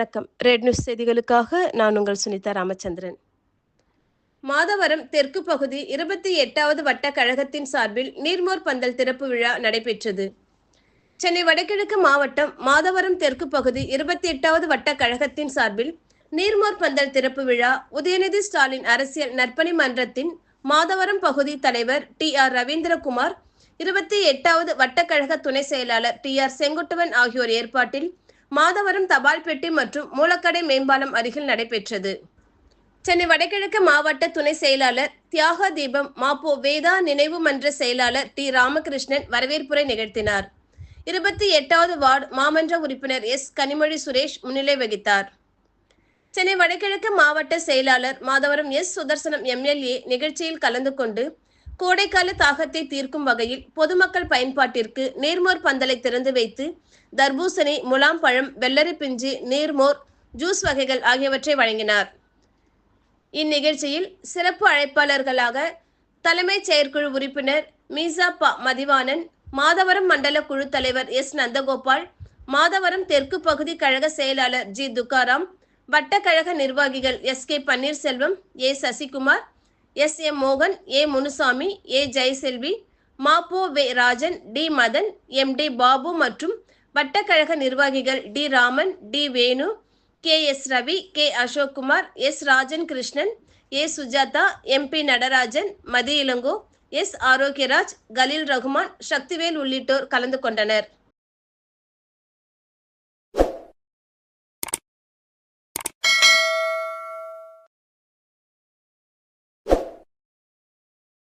வணக்கம். Red news செய்திகளுக்காக நான் உங்கள் சுனிதா ராமச்சந்திரன். மாதவரம் தெற்கு பகுதி 28வது வட்ட கழகத்தின் சார்பில் நீர்மோர் பந்தல் திறப்பு விழா நடைபெற்றது. சென்னை வடகிழக்கு மாவட்டம் மாதவரம் தெற்கு பகுதி 28வது வட்ட கழகத்தின் சார்பில் நீர்மோர் பந்தல் திறப்பு விழா உதயநிதி ஸ்டாலின் அரசியல் நற்பணி மன்றத்தின் மாதவரம் பகுதி தலைவர் TR ரவீந்திரகுமார், 28வது வட்டக்கழக துணை செயலாளர் TR செங்குட்டுவன் ஆகியோர் ஏற்பாட்டில் மாதவரம் தபால் பெட்டி மற்றும் மூலக்கடை மேம்பாலம் அருகில் நடைபெற்றது. சென்னை வடகிழக்கு மாவட்ட துணை செயலாளர் தியாக தீபம், மாப்போ வேதா நினைவு மன்ற செயலாளர் T ராமகிருஷ்ணன் வரவேற்புரை நிகழ்த்தினார். 28வது வார்டு மாமன்ற உறுப்பினர் S கனிமொழி சுரேஷ் முன்னிலை வகித்தார். சென்னை வடகிழக்கு மாவட்ட செயலாளர் மாதவரம் S சுதர்சனம் MLA நிகழ்ச்சியில் கலந்து கொண்டு கோடைக்கால தாகத்தை தீர்க்கும் வகையில் பொதுமக்கள் பயன்பாட்டிற்கு நீர்மோர் பந்தலை திறந்து வைத்து தர்பூசணி, முலாம் பழம், வெள்ளரி பிஞ்சு, நீர்மோர், ஜூஸ் வகைகள் ஆகியவற்றை வழங்கினார். இந்நிகழ்ச்சியில் சிறப்பு அழைப்பாளர்களாக தலைமைச் செயற்குழு உறுப்பினர் மீசா ப மதிவாணன், மாதவரம் மண்டல குழு தலைவர் S நந்தகோபால், மாதவரம் தெற்கு பகுதி கழக செயலாளர் G துக்காராம், வட்டக்கழக நிர்வாகிகள் SK Panneerselvam, A Sasikumar, SM மோகன், A Munusamy, A Jayaselvi, Ma Po way Rajan, D Madan, MD Babu மற்றும் வட்டக்கழக நிர்வாகிகள் D Raman, D Venu, KS Ravi, K Ashokkumar, S Rajan Krishnan, A Sujatha, MP Natarajan, Mathi Ilango, S Arokiyaraj, Khaleel Rahman, Sakthivel உள்ளிட்டோர் கலந்து கொண்டனர்.